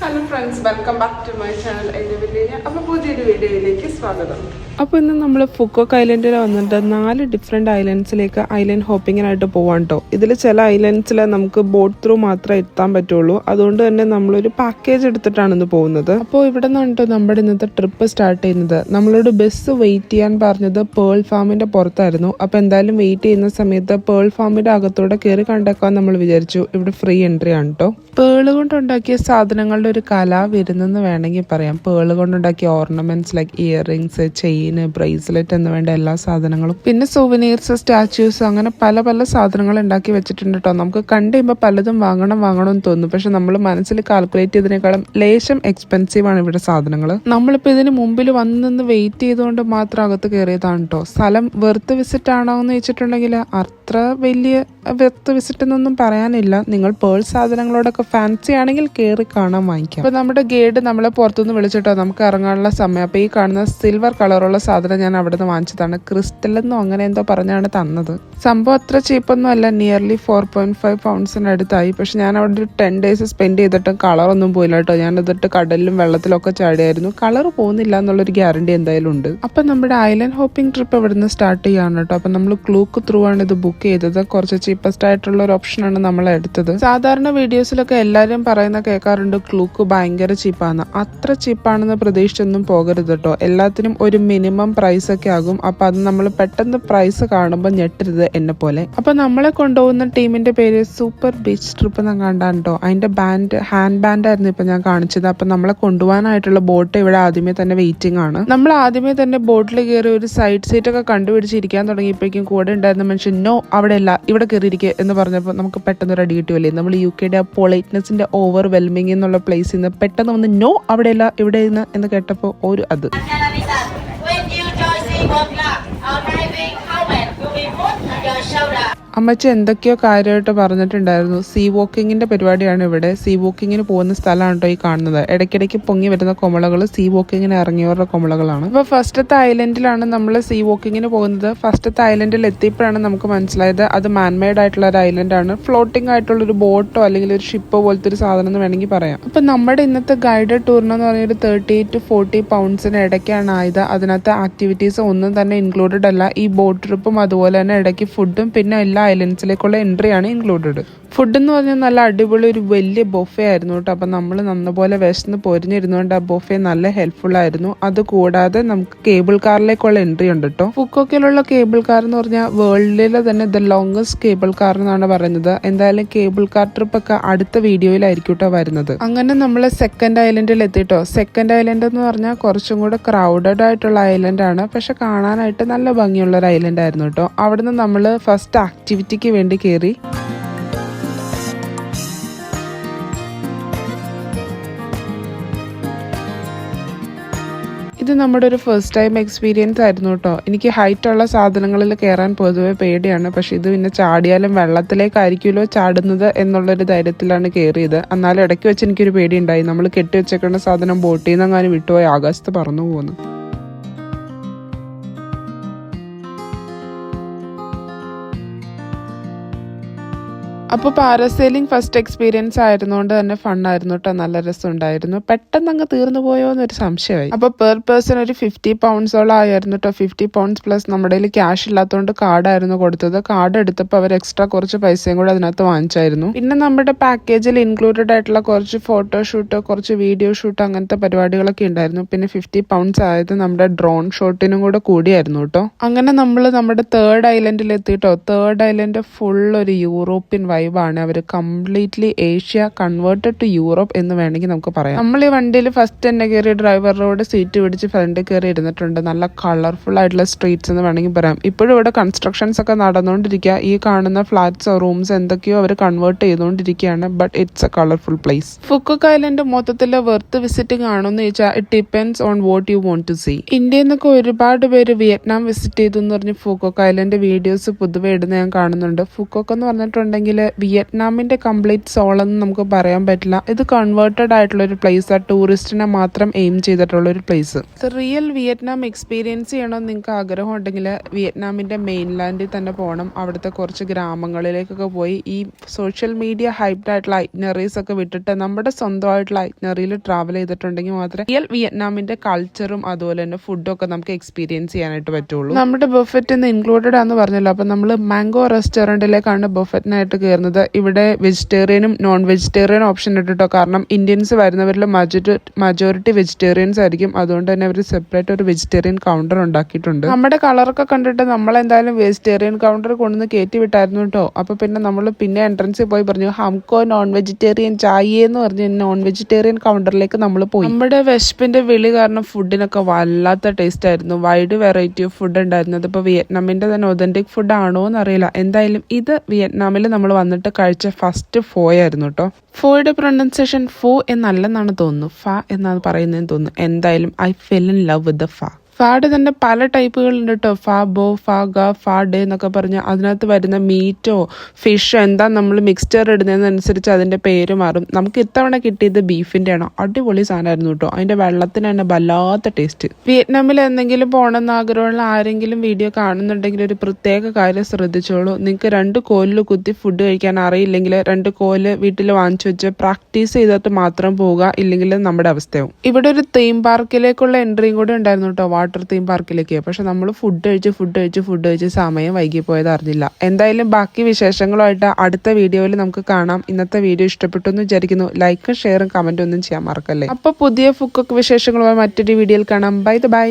Hello friends, welcome back to my channel. എൻ്റെ video അപ്പോൾ പുതിയൊരു വീഡിയോയിലേക്ക് സ്വാഗതം. അപ്പോൾ ഇന്ന് നമ്മൾ ഫുക്കോക്ക് ഐലൻഡിൽ വന്നിട്ട് 4 ഡിഫറെൻറ്റ് ഐലൻഡ്സിലേക്ക് ഐലൻഡ് ഹോപ്പിങ്ങിനായിട്ട് പോവാൻ കേട്ടോ. ഇതിൽ ചില ഐലൻഡ്സിൽ നമുക്ക് ബോട്ട് ത്രൂ മാത്രമേ എത്താൻ പറ്റുള്ളൂ. അതുകൊണ്ട് തന്നെ നമ്മളൊരു പാക്കേജ് എടുത്തിട്ടാണ് ഇന്ന് പോകുന്നത്. അപ്പോൾ ഇവിടെ നിന്നാണ് നമ്മുടെ ഇന്നത്തെ ട്രിപ്പ് സ്റ്റാർട്ട് ചെയ്യുന്നത്. നമ്മളോട് ബസ് വെയിറ്റ് ചെയ്യാൻ പറഞ്ഞത് പേൾ ഫാമിൻ്റെ പുറത്തായിരുന്നു. അപ്പോൾ എന്തായാലും വെയിറ്റ് ചെയ്യുന്ന സമയത്ത് പേൾ ഫാമിൻ്റെ അകത്തോടെ കയറി കണ്ടേക്കാൻ നമ്മൾ വിചാരിച്ചു. ഇവിടെ ഫ്രീ എൻട്രി ആണ് കേട്ടോ. പേള് കൊണ്ടുണ്ടാക്കിയ സാധനങ്ങളുടെ ഒരു കലാവിരുന്നെന്ന് വേണമെങ്കിൽ പറയാം. പേള് കൊണ്ടുണ്ടാക്കിയ ഓർണമെന്റ്സ് ലൈക്ക് ഇയറിങ്സ്, ചെയിന്, ബ്രേസ്ലെറ്റ് എന്ന് വേണ്ട എല്ലാ സാധനങ്ങളും, പിന്നെ സുവനീർസ്, സ്റ്റാച്യൂസ്, അങ്ങനെ പല പല സാധനങ്ങൾ ഉണ്ടാക്കി വെച്ചിട്ടുണ്ട് കേട്ടോ. നമുക്ക് കണ്ടു കഴിയുമ്പോൾ പലതും വാങ്ങണമെന്ന് തോന്നും. പക്ഷെ നമ്മൾ മനസ്സിൽ കാൽക്കുലേറ്റ് ചെയ്തതിനേക്കാളും ലേശം എക്സ്പെൻസീവ് ആണ് ഇവിടെ സാധനങ്ങൾ. നമ്മളിപ്പോൾ ഇതിന് മുമ്പിൽ വന്ന് നിന്ന് വെയിറ്റ് ചെയ്തുകൊണ്ട് മാത്രം അകത്ത് കയറിയതാണ് കേട്ടോ. സ്ഥലം വെർത്ത് വിസിറ്റ് ആണോ എന്ന് വെച്ചിട്ടുണ്ടെങ്കിൽ അത്ര വലിയ വെർത്ത് വിസിറ്റ് എന്നൊന്നും പറയാനില്ല. നിങ്ങൾ പേൾ സാധനങ്ങളോടൊക്കെ ഫാൻസി ആണെങ്കിൽ കയറി കാണാൻ വാങ്ങിക്കാം. അപ്പൊ നമ്മുടെ ഗൈഡ് നമ്മളെ പുറത്തുനിന്ന് വിളിച്ചിട്ടോ നമുക്ക് ഇറങ്ങാനുള്ള സമയം. അപ്പൊ ഈ കാണുന്ന സിൽവർ കളറുള്ള സാധനം ഞാൻ അവിടെ നിന്ന് വാങ്ങിച്ചതാണ്. ക്രിസ്റ്റൽ എന്നോ അങ്ങനെ എന്തോ പറഞ്ഞാണ് തന്നത്. സംഭവം അത്ര ചീപ്പൊന്നും അല്ല. നിയർലി 4.5 പൗണ്ട്സിന് അടുത്തായി. പക്ഷെ ഞാൻ അവിടെ ഒരു 10 days സ്പെൻഡ് ചെയ്തിട്ടും കളറൊന്നും പോയില്ല കേട്ടോ. ഞാൻ എന്നിട്ട് കടലിലും വെള്ളത്തിലൊക്കെ ചാടിയായിരുന്നു. കളർ പോകുന്നില്ല എന്നുള്ളൊരു ഗ്യാരണ്ടി എന്തായാലും ഉണ്ട്. അപ്പൊ നമ്മുടെ ഐലൻഡ് ഹോപ്പിംഗ് ട്രിപ്പ് ഇവിടെ നിന്ന് സ്റ്റാർട്ട് ചെയ്യാണ് കേട്ടോ. അപ്പൊ നമ്മൾ ക്ലൂക്ക് ത്രൂ ആണ് ഇത് ബുക്ക് ചെയ്തത്. കുറച്ച് ചീപ്പസ്റ്റ് ആയിട്ടുള്ള ഒരു ഓപ്ഷനാണ് നമ്മൾ എടുത്തത്. സാധാരണ വീഡിയോസിലൊക്കെ എല്ലാവരും പറയുന്ന കേൾക്കാറുണ്ട് ക്ലൂക്ക് ഭയങ്കര ചീപ്പാണ്. അത്ര ചീപ്പാണെന്ന് പ്രതീക്ഷിച്ചൊന്നും പോകരുത് കേട്ടോ. എല്ലാത്തിനും ഒരു മിനിമം പ്രൈസ് ഒക്കെ ആകും. അപ്പൊ അത് നമ്മൾ പെട്ടെന്ന് പ്രൈസ് കാണുമ്പോൾ ഞെട്ടരുത് എന്നെ പോലെ. അപ്പൊ നമ്മളെ കൊണ്ടുപോകുന്ന ടീമിന്റെ പേര് സൂപ്പർ ബീച്ച് ട്രിപ്പ് എന്ന് കണ്ടാണ് കേട്ടോ. അതിന്റെ ഹാൻഡ് ബാൻഡ് ആയിരുന്നു ഇപ്പൊ ഞാൻ കാണിച്ചത്. അപ്പൊ നമ്മളെ കൊണ്ടുപോകാനായിട്ടുള്ള ബോട്ട് ഇവിടെ ആദ്യമേ തന്നെ വെയിറ്റിംഗ് ആണ്. നമ്മൾ ആദ്യമേ തന്നെ ബോട്ടിൽ കയറി ഒരു സൈഡ് സീറ്റ് ഒക്കെ കണ്ടുപിടിച്ചിരിക്കാൻ തുടങ്ങിയപ്പോഴേക്കും കൂടെ ഉണ്ടായിരുന്ന മനുഷ്യൻ നോ അവിടെ അല്ല ഇവിടെ കയറിയിരിക്കുക എന്ന് പറഞ്ഞപ്പോൾ നമുക്ക് പെട്ടെന്ന് ഒരു അടി കിട്ടുമല്ലേ. നമ്മൾ UK ആ പൊളൈറ്റ്നെസിന്റെ ഓവർവെൽമിംഗ് എന്നുള്ള പ്ലേസിൽ നിന്ന് പെട്ടെന്ന് വന്ന് നോ അവിടെയല്ല ഇവിടെ എന്ന് കേട്ടപ്പോൾ ഒരു അത് അമ്മച്ചി എന്തൊക്കെയോ കാര്യമായിട്ട് പറഞ്ഞിട്ടുണ്ടായിരുന്നു. സീ വോക്കിങ്ങിന്റെ പരിപാടിയാണ് ഇവിടെ. സീ വോക്കിങ്ങിന് പോകുന്ന സ്ഥലമാണ് കേട്ടോ ഈ കാണുന്നത്. ഇടയ്ക്കിടയ്ക്ക് പൊങ്ങി വരുന്ന കൊമളകൾ സീ വോക്കിങ്ങിന് ഇറങ്ങിയവരുടെ കൊമളകളാണ്. അപ്പൊ ഫസ്റ്റത്തെ ഐലൻഡിലാണ് നമ്മൾ സീ വോക്കിങ്ങിന് പോകുന്നത്. ഫസ്റ്റത്തെ ഐലൻഡിൽ എത്തിയപ്പോഴാണ് നമുക്ക് മനസ്സിലായത് അത് മാൻമെയ്ഡ് ആയിട്ടുള്ള ഒരു ഐലൻഡ് ആണ്. ഫ്ലോട്ടിംഗ് ആയിട്ടുള്ള ഒരു ബോട്ടോ അല്ലെങ്കിൽ ഒരു ഷിപ്പോ പോലത്തെ ഒരു സാധനം എന്ന് വേണമെങ്കിൽ പറയാം. അപ്പൊ നമ്മുടെ ഇന്നത്തെ ഗൈഡഡ് ടൂറിനെന്ന് പറഞ്ഞൊരു 38 to 40 പൗണ്ട്സിന് ഇടയ്ക്കാണ് ആയത്. അതിനകത്ത് ആക്ടിവിറ്റീസ് ഒന്നും തന്നെ ഇൻക്ലൂഡഡ് അല്ല. ഈ ബോട്ട് ട്രിപ്പും അതുപോലെ തന്നെ ഇടയ്ക്ക് ഫുഡും പിന്നെ എല്ലാ ഐലൻഡ്സിലേക്കുള്ള എൻട്രി ആണ് ഇൻക്ലൂഡഡ്. ഫുഡ് എന്ന് പറഞ്ഞാൽ നല്ല അടിപൊളി ഒരു വലിയ ബൊഫേ ആയിരുന്നു കേട്ടോ. അപ്പം നമ്മൾ നന്നപോലെ വിശന്ന് പൊരിഞ്ഞിരുന്നുകൊണ്ട് ആ ബൊഫേ നല്ല ഹെൽപ്ഫുൾ ആയിരുന്നു. അതുകൂടാതെ നമുക്ക് കേബിൾ കാറിലേക്കുള്ള എൻട്രി ഉണ്ട് കേട്ടോ. ഫുക്കോക്കിലുള്ള കേബിൾ കാർ എന്ന് പറഞ്ഞാൽ വേൾഡിലെ തന്നെ ദ ലോങ്സ്റ്റ് കേബിൾ കാർ എന്നാണ് പറയുന്നത്. എന്തായാലും കേബിൾ കാർ ട്രിപ്പ് ഒക്കെ അടുത്ത വീഡിയോയിലായിരിക്കും കേട്ടോ വരുന്നത്. അങ്ങനെ നമ്മൾ സെക്കൻഡ് ഐലൻഡിൽ എത്തിട്ടോ. സെക്കൻഡ് ഐലൻഡ് എന്ന് പറഞ്ഞാൽ കുറച്ചും കൂടെ ക്രൗഡഡ് ആയിട്ടുള്ള ഐലൻഡ് ആണ്. പക്ഷെ കാണാനായിട്ട് നല്ല ഭംഗിയുള്ള ഒരു ഐലൻഡ് ആയിരുന്നു കേട്ടോ. അവിടുന്ന് നമ്മൾ ഫസ്റ്റ് ആക്ടിവിറ്റിക്ക് വേണ്ടി കയറി. ഇത് നമ്മുടെ ഒരു ഫസ്റ്റ് ടൈം എക്സ്പീരിയൻസ് ആയിരുന്നു കേട്ടോ. എനിക്ക് ഹൈറ്റുള്ള സാധനങ്ങളിൽ കയറാൻ പൊതുവെ പേടിയാണ്. പക്ഷെ ഇത് പിന്നെ ചാടിയാലും വെള്ളത്തിലേക്കായിരിക്കുമല്ലോ ചാടുന്നത് എന്നുള്ളൊരു ധൈര്യത്തിലാണ് കയറിയത്. എന്നാലും ഇടയ്ക്ക് വെച്ച് എനിക്കൊരു പേടിയുണ്ടായി. നമ്മൾ കെട്ടിവെച്ചേക്കുന്ന സാധനം ബോട്ടിൽ നിന്ന് അങ്ങനെ വിട്ടുപോയി ആകാശത്ത് പറന്നു പോകുന്നു. അപ്പോൾ പാരസെയിലിംഗ് ഫസ്റ്റ് എക്സ്പീരിയൻസ് ആയിരുന്നുകൊണ്ട് തന്നെ ഫണ്ണായിരുന്നു കേട്ടോ. നല്ല രസമുണ്ടായിരുന്നു. പെട്ടെന്ന് അങ്ങ് തീർന്നു പോയോ എന്നൊരു സംശയമായി. അപ്പോൾ പെർ പേഴ്സൺ ഒരു 50 പൗണ്ട്സോളം ആയിരുന്നു കേട്ടോ. 50 പൗണ്ട്സ് പ്ലസ് നമ്മുടെ കയ്യിൽ ക്യാഷ് ഇല്ലാത്തതുകൊണ്ട് കാർഡായിരുന്നു കൊടുത്തത്. കാർഡ് എടുത്തപ്പോൾ അവർ എക്സ്ട്രാ കുറച്ച് പൈസയും കൂടെ അതിനകത്ത് വാങ്ങിച്ചായിരുന്നു. പിന്നെ നമ്മുടെ പാക്കേജിൽ ഇൻക്ലൂഡഡ് ആയിട്ടുള്ള കുറച്ച് ഫോട്ടോഷൂട്ട്, കുറച്ച് വീഡിയോ ഷൂട്ട്, അങ്ങനത്തെ പരിപാടികളൊക്കെ ഉണ്ടായിരുന്നു. പിന്നെ 50 പൗണ്ട്സ് ആയത് നമ്മുടെ ഡ്രോൺ ഷോട്ടിനും കൂടെ കൂടിയായിരുന്നു കേട്ടോ. അങ്ങനെ നമ്മൾ നമ്മുടെ തേർഡ് ഐലൻഡിൽ എത്തിട്ടോ. തേർഡ് ഐലൻഡ് ഫുൾ ഒരു യൂറോപ്യൻ വൈബാണ്. അവർ completely Asia converted to Europe എന്ന് വേണമെങ്കിൽ നമുക്ക് പറയാം. നമ്മൾ ഈ വണ്ടിയിൽ ഫസ്റ്റ് തന്നെ കയറി ഡ്രൈവറോട് സീറ്റ് പിടിച്ച് ഫ്രണ്ടിൽ കയറി ഇരുന്നിട്ടുണ്ട്. നല്ല കളർഫുൾ ആയിട്ടുള്ള സ്ട്രീറ്റ്സ് എന്ന് വേണമെങ്കിൽ പറയാം. ഇപ്പോഴും ഇവിടെ കൺസ്ട്രക്ഷൻസ് ഒക്കെ നടന്നുകൊണ്ടിരിക്കുക. ഈ കാണുന്ന ഫ്ലാറ്റ്സ് റൂംസ് എന്തൊക്കെയോ അവർ കൺവേർട്ട് ചെയ്തുകൊണ്ടിരിക്കുകയാണ്. But it's a colourful place. Phu Quoc island മൊത്തത്തിൽ വെർത്ത് വിസിറ്റിംഗ് ആണോന്ന് ചോദിച്ചാൽ it depends on what you want to see. ഇന്ത്യയിൽ നിന്നൊക്കെ ഒരുപാട് പേര് വിയറ്റ്നാം വിസിറ്റ് ചെയ്തു എന്ന് പറഞ്ഞ് ഫുക്കോക്ക് ഐലൻഡ് വീഡിയോസ് പൊതുവെ ഇടുന്ന ഞാൻ കാണുന്നുണ്ട്. ഫുക്കോക്ക് എന്ന് പറഞ്ഞിട്ടുണ്ടെങ്കിൽ വിയറ്റ്നാമിന്റെ കംപ്ലീറ്റ് സോൾ എന്ന് നമുക്ക് പറയാൻ പറ്റില്ല. ഇത് കൺവേർട്ടഡ് ആയിട്ടുള്ള ഒരു പ്ലേസ് ആണ്, ടൂറിസ്റ്റിനെ മാത്രം എയിം ചെയ്തിട്ടുള്ള ഒരു പ്ലേസ്. റിയൽ വിയറ്റ്നാം എക്സ്പീരിയൻസ് ചെയ്യണമെന്ന് നിങ്ങൾക്ക് ആഗ്രഹം ഉണ്ടെങ്കിൽ വിയറ്റ്നാമിന്റെ മെയിൻലാൻഡിൽ തന്നെ പോകണം. അവിടുത്തെ കുറച്ച് ഗ്രാമങ്ങളിലേക്കൊക്കെ പോയി ഈ സോഷ്യൽ മീഡിയ ഹൈപ്ഡ് ആയിട്ടുള്ള ഐറ്റ്നറീസ് ഒക്കെ വിട്ടിട്ട് നമ്മുടെ സ്വന്തമായിട്ടുള്ള ഐറ്റ്നറിയിൽ ട്രാവൽ ചെയ്തിട്ടുണ്ടെങ്കിൽ മാത്രമേ റിയൽ വിയറ്റ്നാമിന്റെ കൾച്ചറും അതുപോലെ തന്നെ ഫുഡും ഒക്കെ നമുക്ക് എക്സ്പീരിയൻസ് ചെയ്യാനായിട്ട് പറ്റുള്ളൂ. നമ്മുടെ ബഫറ്റ് ഇന്ന് ഇൻക്ലൂഡഡ് ആണെന്ന് പറഞ്ഞല്ലോ. അപ്പൊ നമ്മൾ മാംഗോ റെസ്റ്റോറന്റിലേക്കാണ് ബഫറ്റിനായിട്ട് കയറുന്നത്. ഇവിടെ വെജിറ്റേറിയനും നോൺ വെജിറ്റേറിയൻ ഓപ്ഷൻ ഇട്ടിട്ടോ, കാരണം ഇന്ത്യൻസ് വരുന്നവരിൽ മജോറിറ്റി വെജിറ്റേറിയൻസ് ആയിരിക്കും. അതുകൊണ്ട് തന്നെ അവർ സെപ്പറേറ്റ് ഒരു വെജിറ്റേറിയൻ കൗണ്ടർ ഉണ്ടാക്കിയിട്ടുണ്ട്. നമ്മുടെ കളറൊക്കെ കണ്ടിട്ട് നമ്മളെന്തായാലും വെജിറ്റേറിയൻ കൗണ്ടർ കൊണ്ടുവന്ന് കയറ്റി വിട്ടായിരുന്നു കേട്ടോ. അപ്പൊ പിന്നെ നമ്മൾ എൻട്രൻസിൽ പോയി പറഞ്ഞു ഹംകോ നോൺ വെജിറ്റേറിയൻ ചായ എന്ന് പറഞ്ഞ് നോൺ വെജിറ്റേറിയൻ കൗണ്ടറിലേക്ക് നമ്മൾ പോയി. നമ്മുടെ വിശപ്പിന്റെ വിളി കാരണം ഫുഡിനൊക്കെ വല്ലാത്ത ടേസ്റ്റ് ആയിരുന്നു. വൈഡ് വെറൈറ്റി ഓഫ് ഫുഡ് ഉണ്ടായിരുന്നു. അതിപ്പോൾ വിയറ്റ്നാമിന്റെ തന്നെ ഒതന്റിക് ഫുഡ് ആണോ എന്നറിയില്ല. എന്തായാലും ഇത് വിയറ്റ്നാമിൽ നമ്മൾ വന്നിട്ട് കഴിച്ച ഫസ്റ്റ് ഫോ ആയിരുന്നു കേട്ടോ. ഫോയുടെ പ്രൊനൗൺസിയേഷൻ ഫോ എന്നല്ലെന്നാണ് തോന്നുന്നു, ഫ എന്നാണ് പറയുന്നതെന്ന് തോന്നുന്നു. എന്തായാലും I fell in love with the ഫ. ഫാഡ് തന്നെ പല ടൈപ്പുകളുണ്ട് കേട്ടോ. ഫാ ബോ, ഫാ ഗ, ഫാ ഡേ എന്നൊക്കെ പറഞ്ഞ് അതിനകത്ത് വരുന്ന മീറ്റോ ഫിഷോ എന്താ നമ്മൾ മിക്സ്ചർ ഇടുന്നതിനനുസരിച്ച് അതിൻ്റെ പേര് മാറും. നമുക്ക് ഇത്തവണ കിട്ടിയത് ബീഫിൻ്റെ ആണോ, അടിപൊളി സാധനമായിരുന്നു കേട്ടോ. അതിൻ്റെ വെള്ളത്തിന് തന്നെ വല്ലാത്ത ടേസ്റ്റ്. വിയറ്റ്നാമിൽ എന്തെങ്കിലും പോകണമെന്ന് ആഗ്രഹമുള്ള ആരെങ്കിലും വീഡിയോ കാണുന്നുണ്ടെങ്കിൽ ഒരു പ്രത്യേക കാര്യം ശ്രദ്ധിച്ചോളൂ. നിങ്ങൾക്ക് 2 കോലിൽ കുത്തി ഫുഡ് കഴിക്കാൻ അറിയില്ലെങ്കിൽ 2 കോല് വീട്ടിൽ വാങ്ങിച്ചു വെച്ച് പ്രാക്ടീസ് ചെയ്തിട്ട് മാത്രം പോവുക, ഇല്ലെങ്കിൽ നമ്മുടെ അവസ്ഥയാവും. ഇവിടെ ഒരു തീം പാർക്കിലേക്കുള്ള എൻട്രിയും കൂടെ ഉണ്ടായിരുന്നു കേട്ടോ, വാട്ടർ തീം പാർക്കിലേക്ക്. പക്ഷെ നമ്മൾ ഫുഡ് കഴിച്ച് സമയം വൈകി പോയത് അറിഞ്ഞില്ല. എന്തായാലും ബാക്കി വിശേഷങ്ങളുമായിട്ട് അടുത്ത വീഡിയോയിൽ നമുക്ക് കാണാം. ഇന്നത്തെ വീഡിയോ ഇഷ്ടപ്പെട്ടു എന്ന് വിചാരിക്കുന്നു. ലൈക്കും ഷെയറും കമന്റും ഒന്നും ചെയ്യാൻ മറക്കല്ലേ. അപ്പോൾ പുതിയ ഫുക്കൊക്കെ വിശേഷങ്ങളുമായി മറ്റൊരു വീഡിയോയിൽ കാണാം. ബൈ.